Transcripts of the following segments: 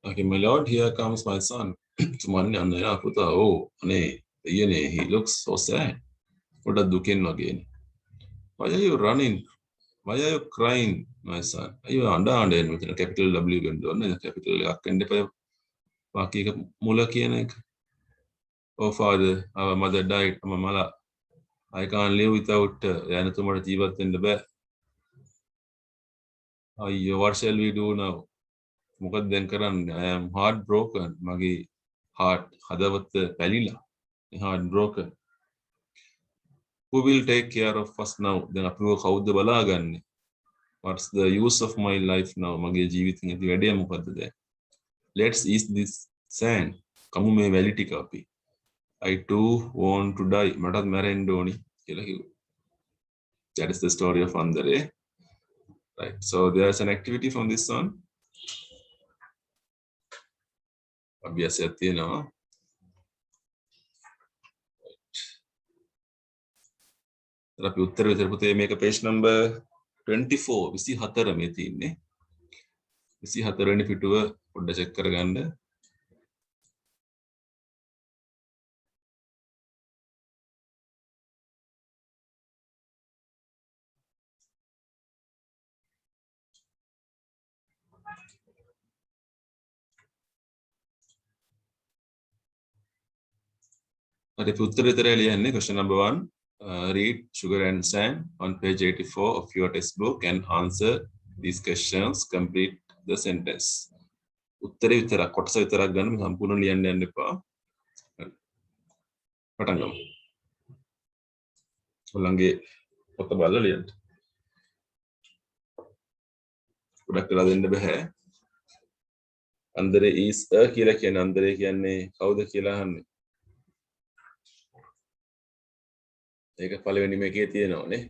Okay, my lord, here comes my son. Oh, he looks so sad. What a dukin again. Why are you running? Why are you crying, my son? Are you under with a capital W and a capital Paki Mula. Oh, father, our mother died. Mamala. I can't live without Yanatumara Jivat in the bed. What shall we do now? Mukad Denkaran, I am heartbroken. Magi heart, Hadavat Palila, heartbroken. Who will take care of us now? Then approve how the Balagan. What's the use of my life now? Magi Jivit at the Vedia Mukad. Let's eat this sand. Kamume valiti kapi. I too want to die. Matad Marendoni. That is the story of Andare. Right. So there's an activity from this one. Abhyasatyana. අපි උත්තර විතර පුතේ මේක page number 24 24 මේ තියෙන්නේ 24 වෙනි පිටුව පොඩ්ඩක් check කරගන්න හරි අපි උත්තර විතරයි ලියන්නේ question number 1 read sugar and sand on page 84 of your textbook and answer these questions complete the sentence උත්තරේ විතරක් කොටස විතරක් ගන්න මේ සම්පූර්ණ ලියන්න යන්න එපා පටන් ගමු ඔයගොල්ලන්ගේ පොත බලලා ලියන්න ගොඩක් වෙලා දෙන්න බෑ අන්දරේ is a කියලා කියන්නේ අන්දරේ කියන්නේ කවුද කියලා අහන්නේ ඒක පළවෙනි මේකේ තියෙනවානේ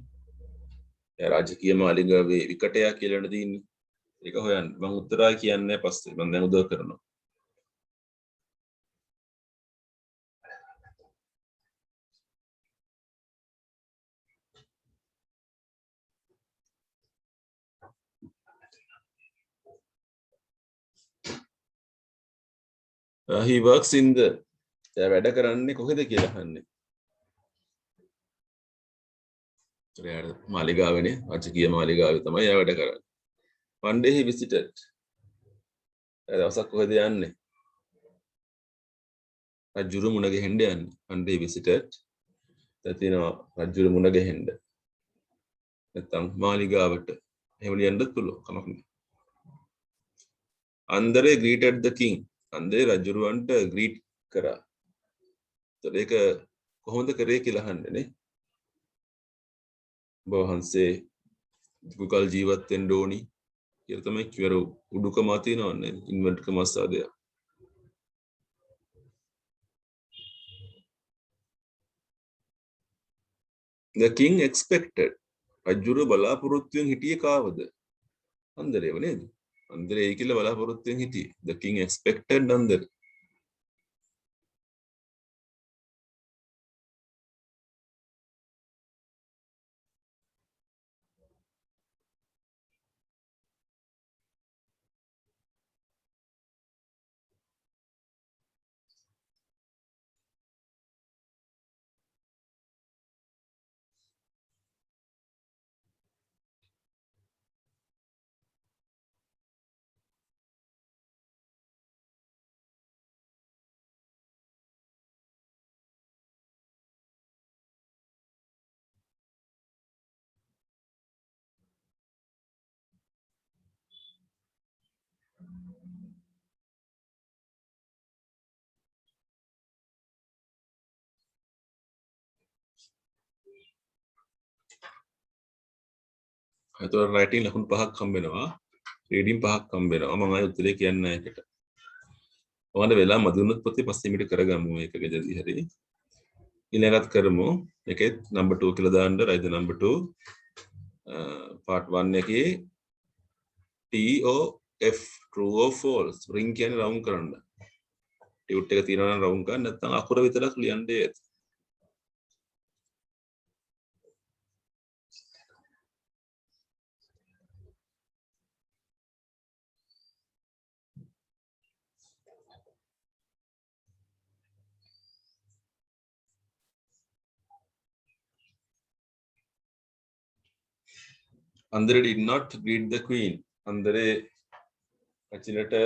රාජකීය මාලිගාවේ විකටයා කියලා තියෙන්නේ ඒක හොයන්න මම උත්තරයි කියන්නේ පස්සේ මම දැන් උදව් කරනවා he works in the වැඩ කරන්නේ කොහෙද කියලා අහන්නේ මාලිගාවනේ රාජකීය මාලිගාවේ තමයි එයා වැඩ කරන්නේ one day he visited දවසක් කොහෙද යන්නේ රජුරු මුණ ගැහෙන්න යන්නේ one day visited තියෙනවා රජුරු මුණ ගැහෙන්න නැත්නම් මාලිගාවට එහෙම ලියන්නත් පුළුවන් කමක් නෑ අන්දරේ greeted the king අන්දරේ රජුරුවන්ට greet කරා ඒතකොට ඒක කොහොමද කරේ කියලා අහන්නේනේ වහන්සේ දුකල් ජීවත් වෙන්න ඕනි කියලා තමයි කිවර උඩුකම තියෙනවනේ ඉන්වර්ට් කම අස්සාදය the king expected රජුරු බලාපොරොත්තුෙන් හිටියේ කාවද අන්දරේව නේද අන්දරේ කියලා බලාපොරොත්තුෙන් හිටියේ the king expected අන්දර එතකොට රයිටින් ලකුණු 5ක් හම්බ වෙනවා රීඩින් 5ක් හම්බ වෙනවා මම ආයෙ උත්තරේ කියන්නේ නැහැ ඒකට ඔයාලට වෙලා මදුනොත් පොතේ පස්සේ මිට කරගමු මේක ගෙදරදී හරි ඊළඟට කරමු එකෙත් number 2 කියලා දාන්න right the number 2 part 1 එකේ TOF true or false ring කියන්නේ round කරන්න ටියුට් එක තියෙනවා නම් round කරන්න නැත්නම් අකුර විතරක් ලියන්න ඒත් Andare did not greet the queen. Andare Rachinata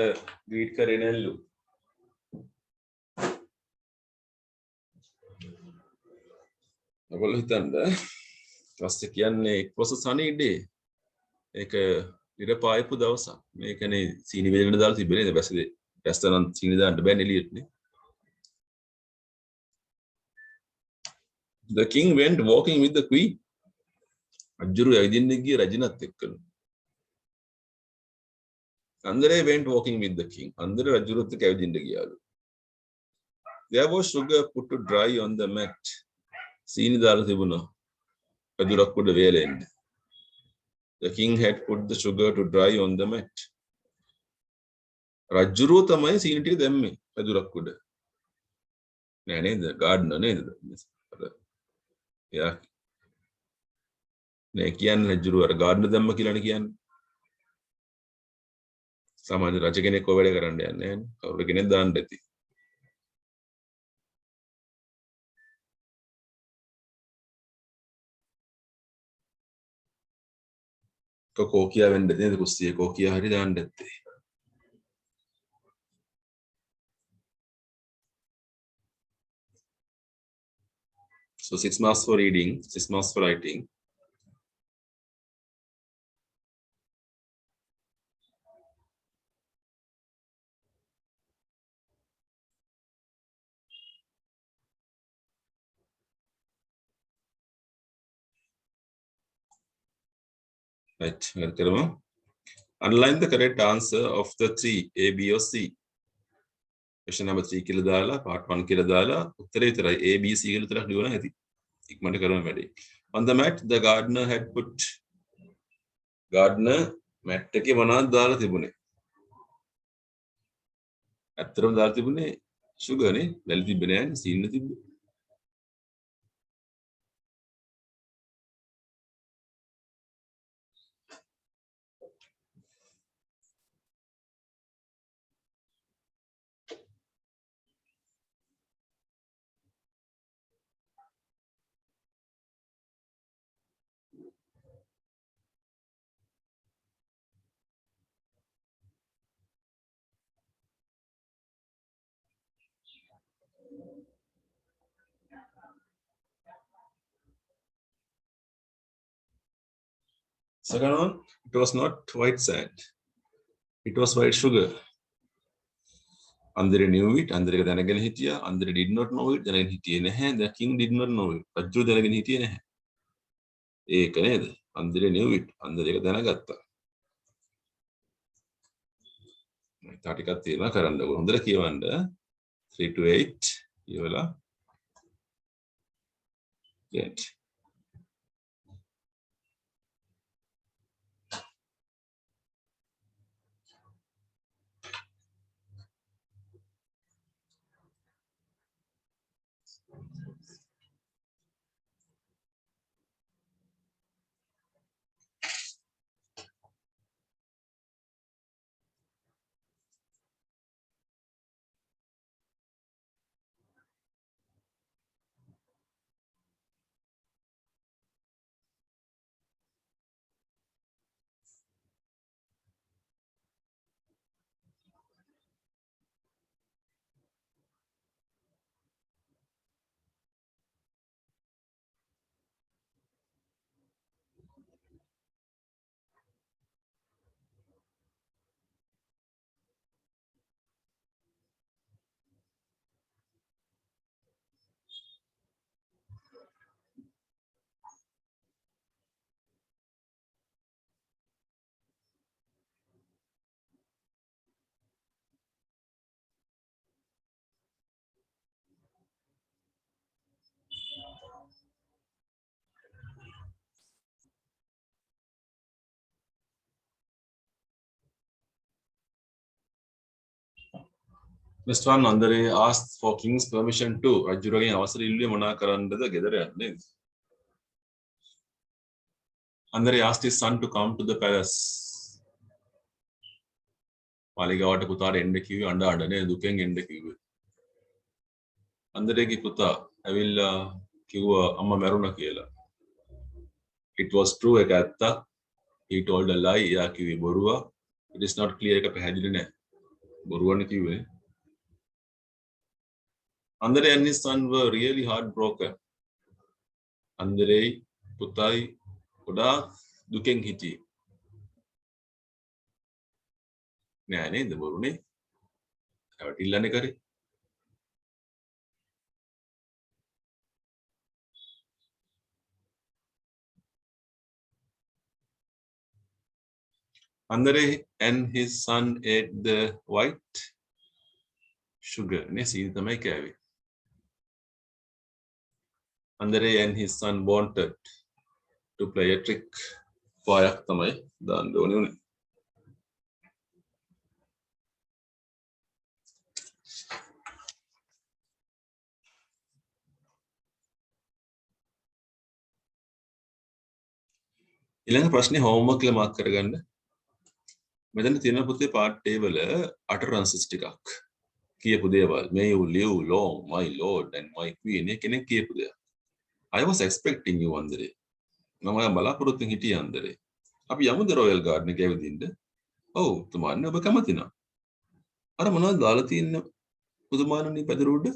greet karenellu. ඔයගොල්ලෝ හිතන්න ඊපස්සේ කියන්නේ it was a sunny day. ඒක ඉර පායපු දවසක්. මේකනේ සීනි වේලකට දාලා තිබ්බේ නේද? බැස්සනම් සීනි දාන්න බෑනේ එළියටනේ. The king went walking with the queen. රජුරු ඇවිදින්න ගිය රජිනත් එක්කලු. Andare went walking with the king. Andare රජුරුත් එක්ක ඇවිදින්න ගියාලු. There was sugar put to dry on the mat. සීනි දාලා තිබුණා. රජුරක් උඩ වේලෙන්න. The king had put the sugar to dry on the mat. රජුරුව තමයි සීනි ටික දැම්මේ රජුරක් උඩ. නෑ නේද? ගාඩ්නර් නේද? යා නෑ කියන්නේ රජුරුව අර ගාඩ්නර් දැම්ම කියලානේ කියන්නේ. සාමාන්‍ය රජ කෙනෙක් ඔය වැඩ කරන්න යන්නේ නෑනේ. කවුරු කෙනෙක් දාන්න ඇති. කෝකියා වෙන්න නේද කුස්සියේ කෝකියා හරි දාන්න ඇත්තේ. So 6 marks for reading, 6 marks for writing. Right, underline the correct answer of the 3, A, B or C. Question number 3 කියලා දාලා part 1 කියලා දාලා උත්තරේ විතරයි A, B, C කියලා විතරක් ලියවන ඇති. ඉක්මනට කරමු වැඩේ. On the mat the gardener had put gardener mat එකේ මොනවද දාලා තිබුණේ? ඇත්තටම දාලා තිබුණේ sugar නේ. වැලි තිබ්බේ නෑනේ සීනි තිබ්බේ. Second one, it was not white sand. It was white sugar. Andare knew it. Andare දැනගෙන හිටියා. Andare did not know it. දැනගෙන හිටියේ නැහැ. The king did not know it. රජු දැනගෙන හිටියේ නැහැ. ඒක නේද? Andare knew it. Andare එක දැනගත්තා. තා ටිකක් තියෙනවා කරන්නකො. හොඳට කියවන්න. 3 to 8 කියවලා. Right. Next one, Andare asked for king's permission to. රජුරගෙන් අවසර ඉල්ලුවේ මොනා කරන්නද ගෙදර යන්නේ. Andare asked his son to come to the palace. මාලිගාවට පුතාට එන්න කිව්වේ අඬ අඬ නේ දුකෙන් එන්න කිව්වේ. Andareගේ පුතා ඇවිල්ලා කිව්වා අම්මා මැරුණා කියලා. It was true ඒක ඇත්ත. He told a lie. යා කිව්වේ බොරුව. It is not clear එක පැහැදිලි නැහැ. බොරුවනේ කිව්වේ. Andre and his son were really heartbroken. Andre පුතයි ගොඩාක් දුකෙන් හිටියේ. නෑ නේද බොරුනේ. රැවටිල්ලනේ කරේ. Andre and his son ate the white sugar. නේ සීනි තමයි කෑවේ. Andre and his son wanted to play a trick. පායක් තමයි දාන්න ඕනේ උනේ. ඊළඟ ප්‍රශ්නේ homework එක මාක් කරගන්න. මෙතන තියෙන පුතේ part A වල utterances ටිකක්. කියපු දේවල්. May you live long, my lord and my queen. කෙනෙක් කියපු දේවල්. I was expecting you Andre. මම බලාපොරොත්තු හිටියේ Andre. අපි යමුද රොයල් ගාඩන් එක ඇවිදින්න? ඔව් තුමාන්නේ ඔබ කැමති නම්. අර මොනවද දාලා තියෙන පුදුමානනේ පැදුරුඩ?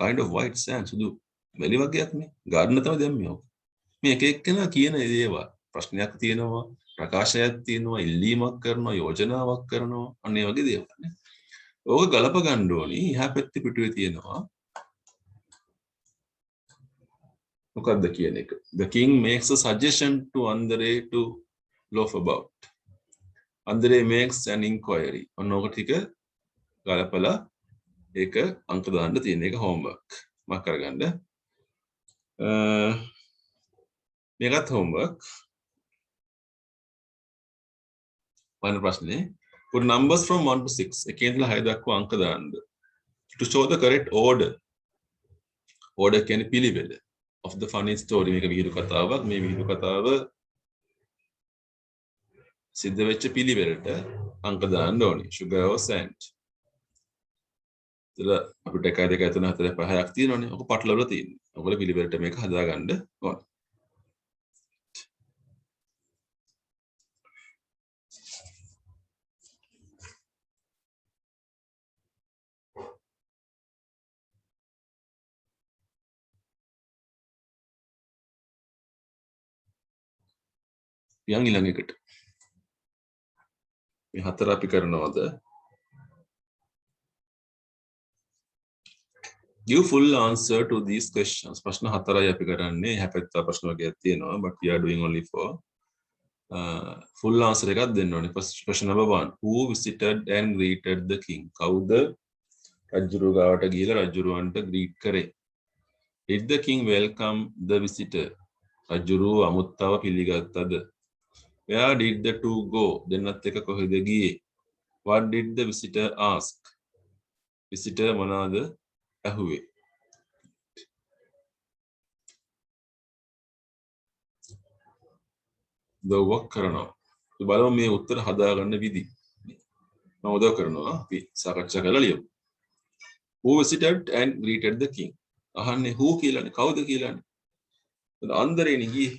kind of white sand සුදු මෙලි වගේක් නේ. ගාඩන් තමයි දැම්මේ ඔක. මේ එක එක්කෙනා කියන දේවල්. ප්‍රශ්නයක් තියෙනවා, ප්‍රකාශයක් තියෙනවා, ඉල්ලීමක් කරනවා, යෝජනාවක් කරනවා. අන්න ඒ වගේ දේවල් නේ. ඕක ගලප ගන්න ඕනි. එහා පැත්තේ පිටුවේ තියෙනවා. මොකක්ද කියන එක? The king makes a suggestion to Andre to loaf about. Andre makes an inquiry. ඔන්න ඕක ටික ගලපලා ඒක අංක දාන්න තියෙන එක homework. මම කරගන්න. මේකත් homework. වන ප්‍රශ්නේ. Put numbers from 1 to 6. එකේ ඉඳලා 6 දක්වා අංක දාන්න. To show the correct order. Order කියන්නේ පිළිවෙල. Of the funny story. මේක විහිළු කතාවක්. මේ විහිළු කතාව සිද්ධ වෙච්ච පිළිවෙලට අංක දාන්න ඕනේ. Sugar or sand. ඉතල අපිට 1 2 3 4 5 6ක් තියෙනවනේ. ඔක පටලවලා තියෙන්නේ. ඔයගොල්ලෝ පිළිවෙලට මේක හදාගන්න ඕනේ. පියන් ඊළඟ එකට. මේ හතර අපි කරනවද? Give full answer to these questions. ප්‍රශ්න හතරයි අපි කරන්නේ. හැපැත්ත ප්‍රශ්න වර්ගයක් තියෙනවා. But we are doing only 4. Full answer එකක් දෙන්න ඕනේ. Question number 1. Who visited and greeted the king? කවුද රජුරු ගාවට ගිහලා රජුරුවන්ට greet කරේ? Did the king welcome the visitor? රජුරු අමුත්තව පිළිගත්තද? Where did the two go? දෙන්නත් එක කොහෙද ගියේ? What did the visitor ask? Visitor මොනවාද ඇහුවේ? දවවක් කරනවා. බලමු මේ උත්තර හදාගන්න විදි. මම උදව් කරනවා. අපි සාකච්ඡා කරලා ලියමු. Who visited and greeted the king? අහන්නේ who කියලානේ කවුද කියලානේ. අන්දරේනේ ගියේ.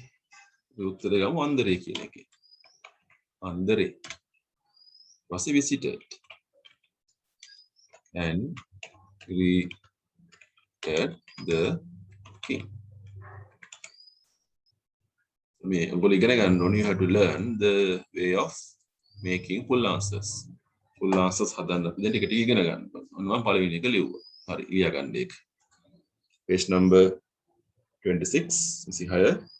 උත්තරේ ගමු අන්දරේ කියන එකේ. Andre was visited and greeted the king. You have to learn the way of making full answers. Full answers හදන්න අපි දැන් ටික ටික ඉගෙන ගන්න. මම පළවෙනි එක ලියුවා. හරි ලියා ගන්න ඒක. Page number 26 26.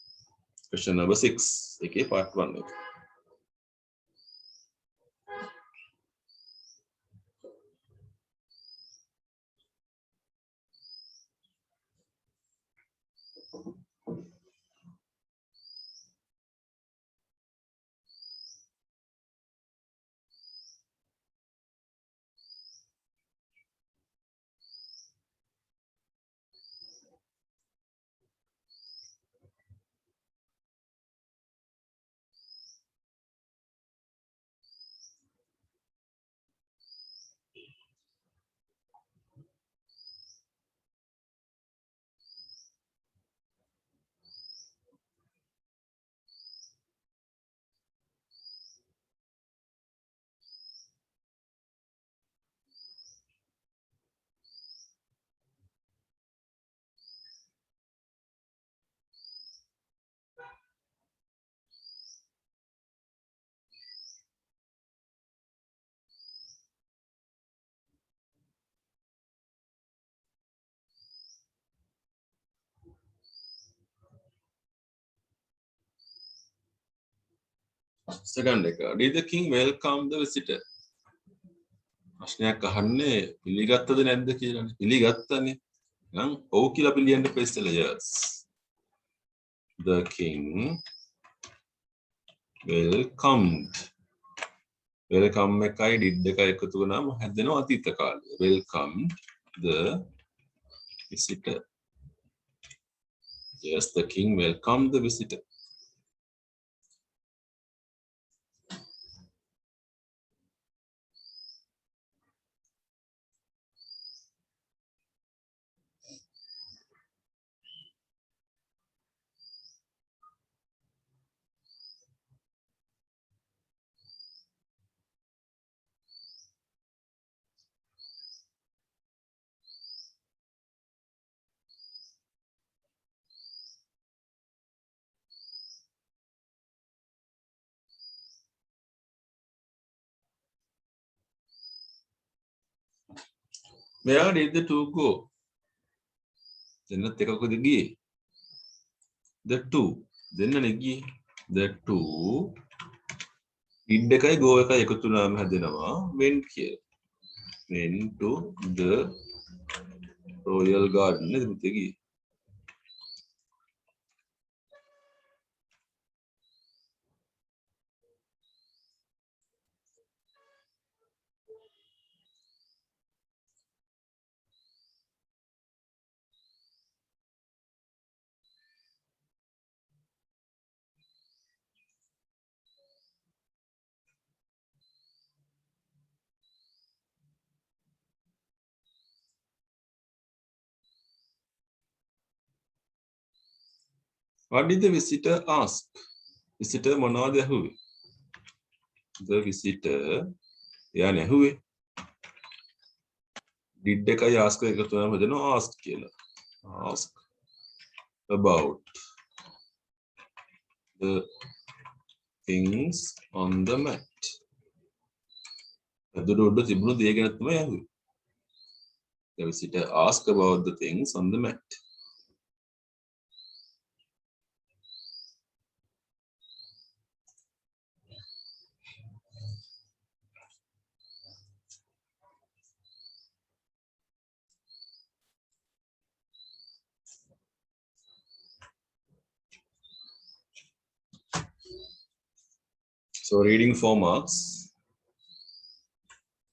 Question number 6 එකේ part 1 එක. Second එක. Did the king welcome the visitor? ප්‍රශ්නයක් අහන්නේ පිළිගත්තද නැද්ද කියලානේ. පිළිගත්තනේ. නම් ඔව් කියලා අපි ලියන්න එපා ඉස්සෙල්ලා. Yes. The king welcomed. Welcome එකයි did එකයි එකතු වුණාම හැදෙනවා අතීත කාලය. Welcomed the visitor. Yes, the king welcomed the visitor. Where did the two go? දෙන්නත් එකකද ගියේ? The two. දෙන්නනේ ගියේ. The two did එකයි go එකයි එකතු වුණාම හැදෙනවා went කියලා. Went to the royal garden නේද පුතේ ගියේ? What did the visitor ask? Visitor මොනවද ඇහුවේ? The visitor එයානේ ඇහුවේ. Did එකයි ask එකතු වුණාම හදනවා ask කියලා. Ask about the things on the mat. අදුර උඩ තිබුණු දේ ගැන තමයි ඇහුවේ. The visitor asked about the things on the mat. So reading 4 marks,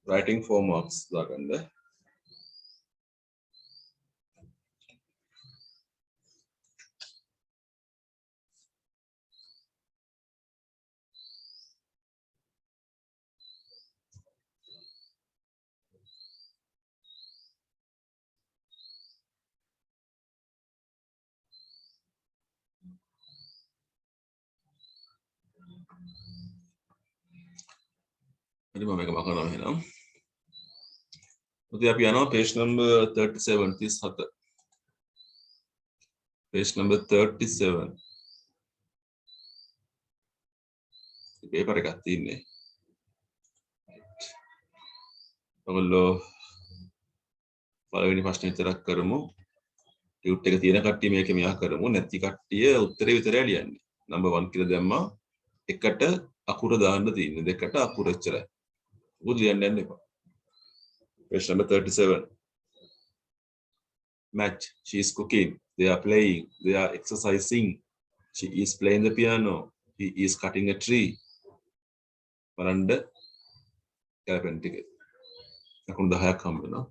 writing 4 marks දාගන්න. හරි මම මේක මකනවා එහෙනම්. උදේ අපි යනවා page number 37 37. Page number 37. paper එකක් තියෙන්නේ. ඔයගොල්ලෝ පළවෙනි ප්‍රශ්නේ විතරක් කරමු. ටියුට් එක තියෙන කට්ටිය මේක මෙහා කරමු. නැති කට්ටිය උත්තරේ විතරයි ලියන්නේ. number 1 කියලා දැම්මා. එකට අකුර දාන්න තියෙන්නේ. දෙකට අකුර එච්චරයි. උගු ලියන්න යන්න එපා. Page number 37. Match. She is cooking. They are playing. They are exercising. She is playing the piano. He is cutting a tree. බලන්න කැලපෙන් ටික. අකුණු 10ක් හම්බ වෙනවා.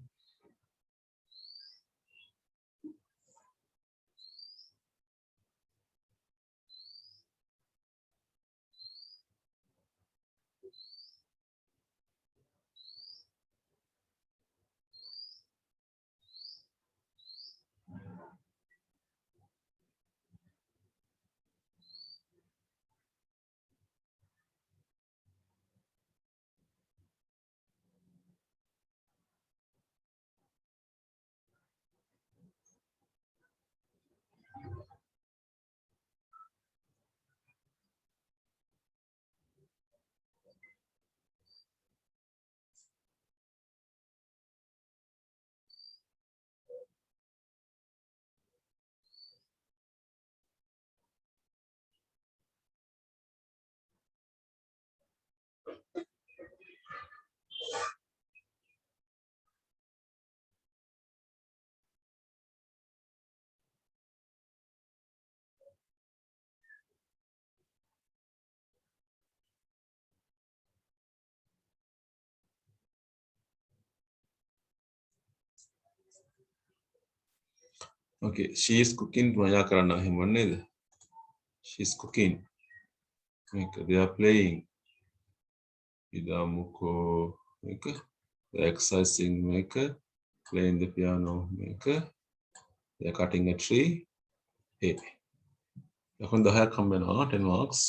Okay, she is cooking. Maya karana hai manne. She is cooking. Okay, they are playing. Ida muko. Okay, they are exercising. Okay, playing the piano. Okay, they are cutting a tree. Hey, এখন 10ක් හම්බ වෙනවා 10 marks.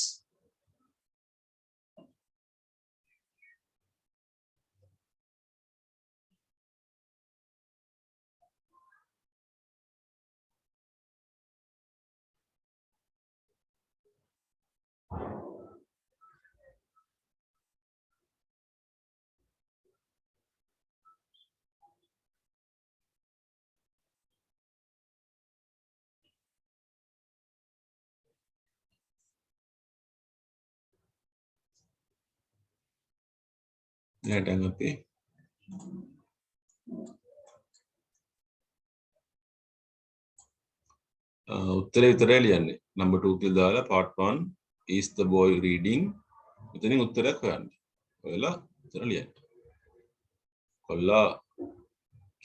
දැන් අපි උත්තරේ විතරයි ලියන්නේ. number 2 කියලා දාලා part 1 is the boy reading. මෙතනින් උත්තරයක් හොයන්න. ඔයාලා උත්තර ලියන්න. කොල්ලා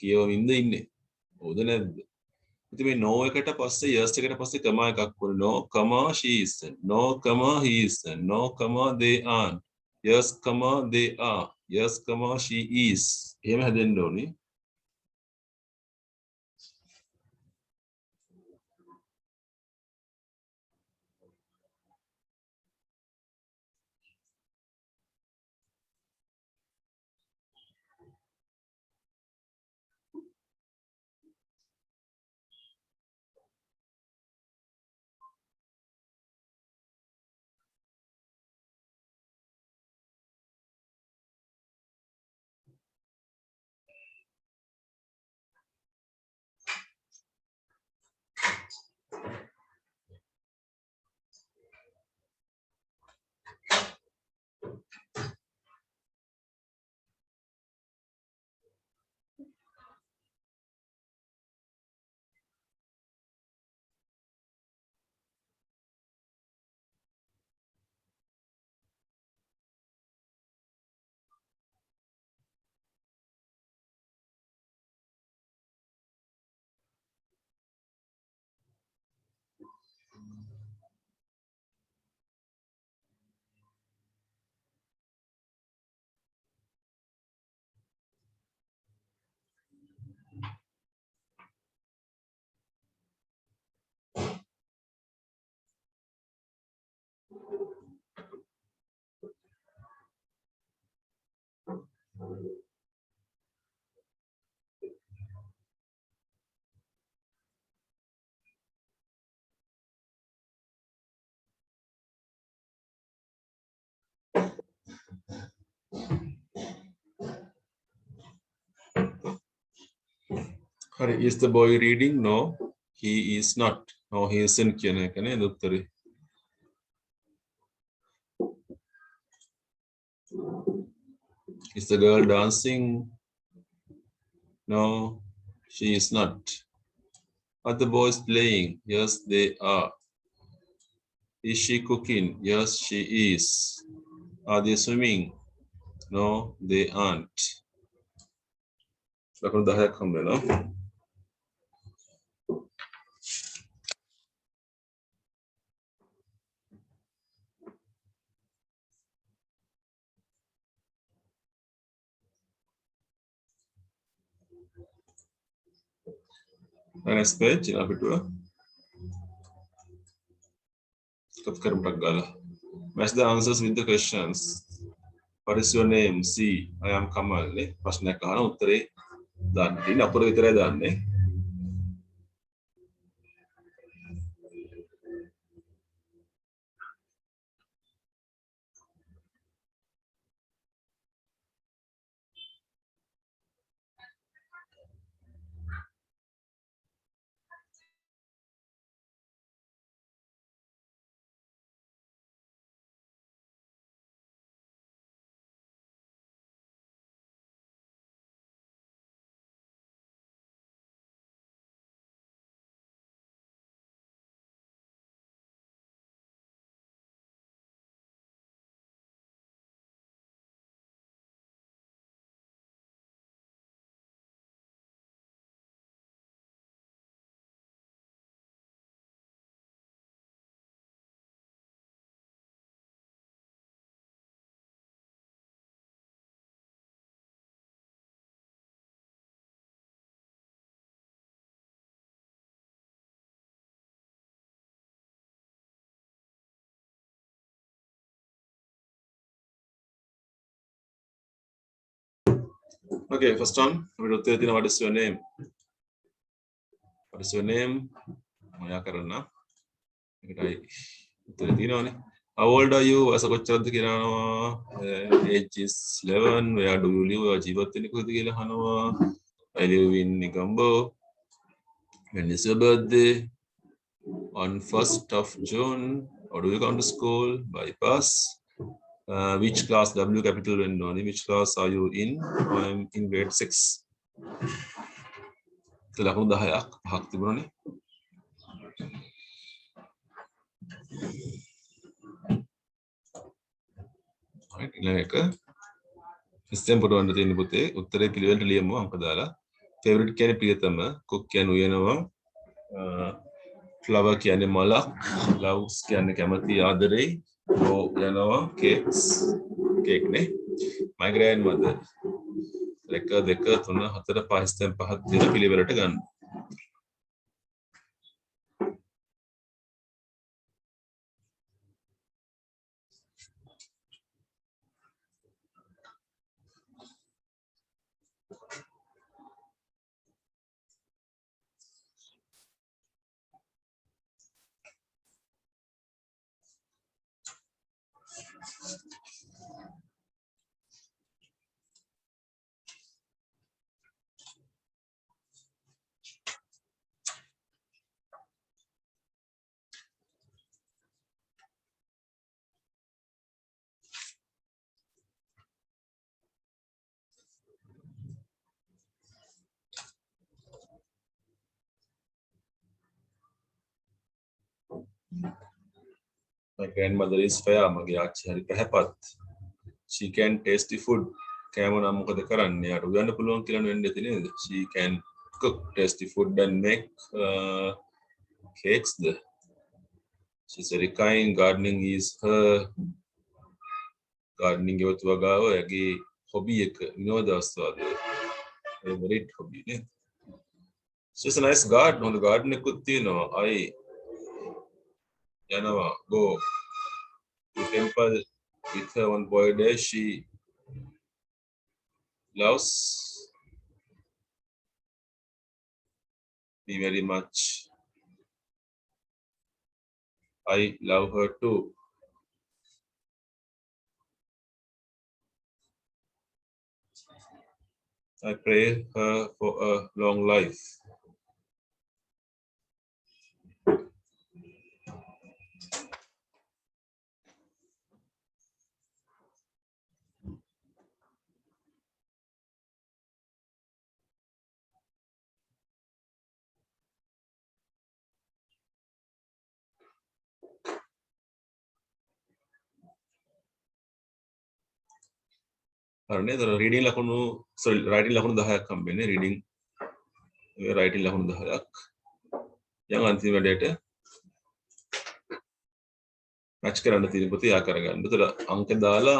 කියවමින්ද ඉන්නේ. හොඳ නැද්ද? ඉතින් මේ no එකට පස්සේ yes එකට පස්සේ comma එකක් වුණ no comma she is no comma he is no comma they aren't yes comma they are yes comma she is එහෙම හැදෙන්න ඕනේ. හරි is the boy reading no he is not no he isn't කියන එක නේද උත්තරේ. Is the girl dancing? No, she is not. Are the boys playing? Yes, they are. Is she cooking? Yes, she is. Are they swimming? No, they aren't. ලකුණු 10ක් හම්බ වෙනවා. Next page අපිට කත් කරමුටක් ගාලා. Match the answers with the questions. What is your name? C. I am Kamal. නේ ප්‍රශ්නයක් අහන උත්තරේ දාන්න. ඉතින් අපර විතරයි දාන්නේ. Okay, first one. What is your name? What is your name? Maya karana. How old are you? Asa kochchadda kiranawa? Age is 11. Where do you live? Jeevathini kudu kiyala hanawa. I live in Negombo. When is your birthday? On 1st of June. How do you come to school? By bus. Which class? W capital when only. Which class are you in? I'm in grade 6. ලකුණු 10ක් පහක් තිබුණනේ. right ඊළඟ එක ඉස්සෙන් පුරවන්න තියෙන පුතේ උත්තරේ පිළිවෙලට ලියමු අංක දාලා. favorite කියන්නේ ප්‍රියතම, cook කියන්නේ උයනවා, flower කියන්නේ මලක්, loves කියන්නේ කැමති ආදරේ, go යනවා cakes cake නේ. my grandmother 1 2 3 4 5 ඉස්සෙන් පහක් දෙන පිළිවෙලට ගන්න. My grandmother is fair. මගේ ආච්චි හරි පැහැපත්. She can taste the food. කෑම නම් මොකද කරන්නේ? යාට උයන්න පුළුවන් කියලා වෙන්න ඇති නේද? She can cook tasty food and make cakes. She's very kind. Gardening is her gardening ගෙවතු වගාව යගේ hobby එක විනෝදාස්වාදය. favorite hobby නේ. She's a nice garden. හොඳ garden එකකුත් තියෙනවා. I යනවා go to temple with her on birthday. She loves me very much. I love her too. I pray her for a long life. හරිනේ. ඒතර reading ලකුණු sorry writing ලකුණු 10ක් හම්බෙන්නේ. රීඩින් රයිටින් ලකුණු 10ක්. යම් අන්තිම වැඩේට මැච් කරන්න තියෙන පුතේ යා කරගන්න. ඒතර අංක දාලා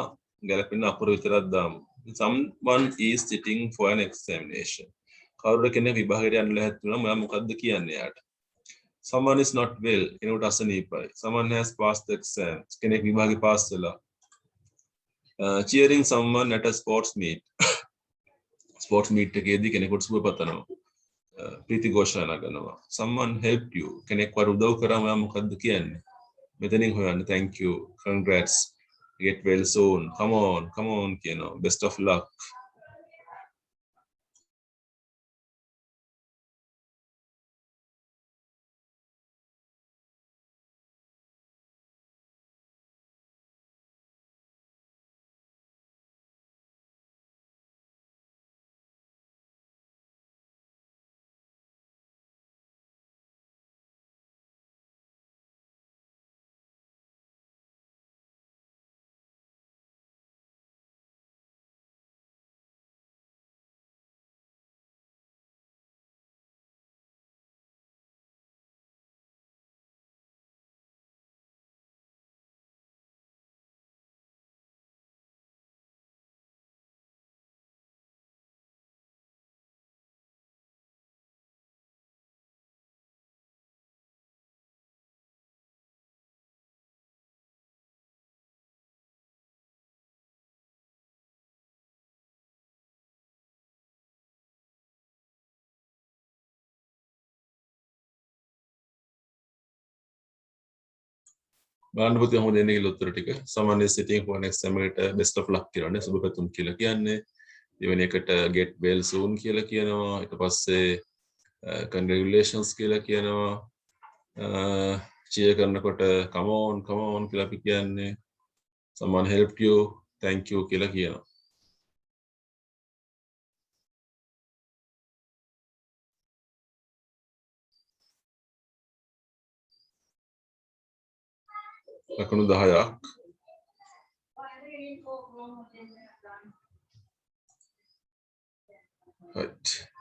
ගැලපෙන අකුරු විතරක් දාමු. Someone is sitting for an examination. කවුරු කෙනෙක් විභාගයට යන්න ලැහැත් වෙනවා. මම මොකද්ද කියන්නේ යාට? Someone is not well. කෙනෙකුට අසනීපයි. Someone has passed the exam. කෙනෙක් විභාගේ පාස් වෙලා. Cheering someone at a sports meet. sports meet එකේදී කෙනෙකුට සුබ පතනවා. ප්‍රීති ഘോഷානා කරනවා. Someone helped you. කෙනෙක් වර උදව් කරා මම මොකද්ද කියන්නේ? මෙතනින් හොයන්න. Thank you. Congrats. Get well soon. Come on කියනවා. Best of luck. බලන්න පුතේ මොකද එන්නේ කියලා උත්තර ටික. සාමාන්‍ය sitting for next time එකට best of luck කියලානේ සුබ පැතුම් කියලා කියන්නේ. දෙවෙනි එකට get well soon කියලා කියනවා. ඊට පස්සේ congratulations කියලා කියනවා. cheer කරනකොට come on කියලා අපි කියන්නේ. someone helped you thank you කියලා කියනවා. ලකුණු 10ක්. Right.